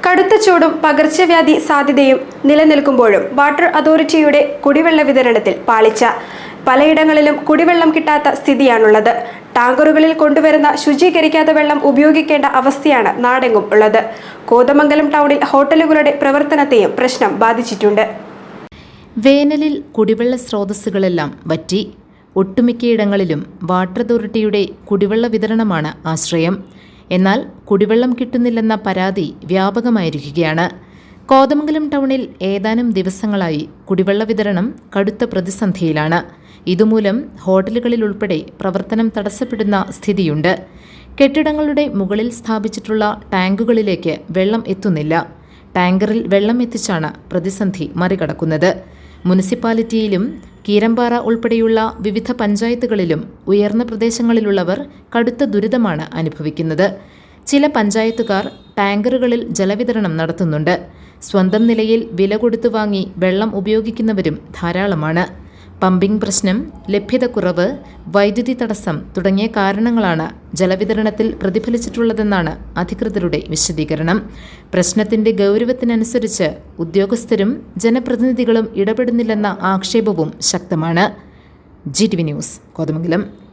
കടുത്ത ചൂടും പകർച്ചവ്യാധി സാധ്യതയും നിലനിൽക്കുമ്പോഴും വാട്ടർ അതോറിറ്റിയുടെ കുടിവെള്ള വിതരണത്തിൽ പാളിച്ച. പലയിടങ്ങളിലും കുടിവെള്ളം കിട്ടാത്ത സ്ഥിതിയാണുള്ളത്. ടാങ്കറുകളിൽ കൊണ്ടുവരുന്ന ശുചീകരിക്കാത്ത വെള്ളം ഉപയോഗിക്കേണ്ട അവസ്ഥയാണ് നാടെങ്ങും ഉള്ളത്. കോതമംഗലം ടൗണിൽ ഹോട്ടലുകളുടെ പ്രവർത്തനത്തെയും പ്രശ്നം ബാധിച്ചിട്ടുണ്ട്. വേനലിൽ കുടിവെള്ള സ്രോതസ്സുകളെല്ലാം വറ്റി. ഒട്ടുമിക്കയിടങ്ങളിലും വാട്ടർ അതോറിറ്റിയുടെ കുടിവെള്ള വിതരണമാണ് ആശ്രയം. എന്നാൽ കുടിവെള്ളം കിട്ടുന്നില്ലെന്ന പരാതി വ്യാപകമായിരിക്കുകയാണ്. കോതമംഗലം ടൗണിൽ ഏതാനും ദിവസങ്ങളായി കുടിവെള്ള വിതരണം കടുത്ത പ്രതിസന്ധിയിലാണ്. ഇതുമൂലം ഹോട്ടലുകളിൽ ഉൾപ്പെടെ പ്രവർത്തനം തടസ്സപ്പെടുന്ന സ്ഥിതിയുണ്ട്. കെട്ടിടങ്ങളുടെ മുകളിൽ സ്ഥാപിച്ചിട്ടുള്ള ടാങ്കുകളിലേക്ക് വെള്ളം എത്തുന്നില്ല. ടാങ്കറിൽ വെള്ളം എത്തിച്ചാണ് പ്രതിസന്ധി മറികടക്കുന്നത്. മുനിസിപ്പാലിറ്റിയിലും കീരമ്പാറ ഉൾപ്പെടെയുള്ള വിവിധ പഞ്ചായത്തുകളിലും ഉയർന്ന പ്രദേശങ്ങളിലുള്ളവർ കടുത്ത ദുരിതമാണ് അനുഭവിക്കുന്നത്. ചില പഞ്ചായത്തുകാർ ടാങ്കറുകളിൽ ജലവിതരണം നടത്തുന്നുണ്ട്. സ്വന്തം നിലയിൽ വില കൊടുത്തു വാങ്ങി വെള്ളം ഉപയോഗിക്കുന്നവരും ധാരാളമാണ്. പമ്പിംഗ് പ്രശ്നം, ലഭ്യതക്കുറവ്, വൈദ്യുതി തടസ്സം തുടങ്ങിയ കാരണങ്ങളാണ് ജലവിതരണത്തിൽ പ്രതിഫലിച്ചിട്ടുള്ളതെന്നാണ് അധികൃതരുടെ വിശദീകരണം. പ്രശ്നത്തിന്റെ ഗൗരവത്തിനനുസരിച്ച് ഉദ്യോഗസ്ഥരും ജനപ്രതിനിധികളും ഇടപെടുന്നില്ലെന്ന ആക്ഷേപവും ശക്തമാണ്. GTV news, Kothamangalam.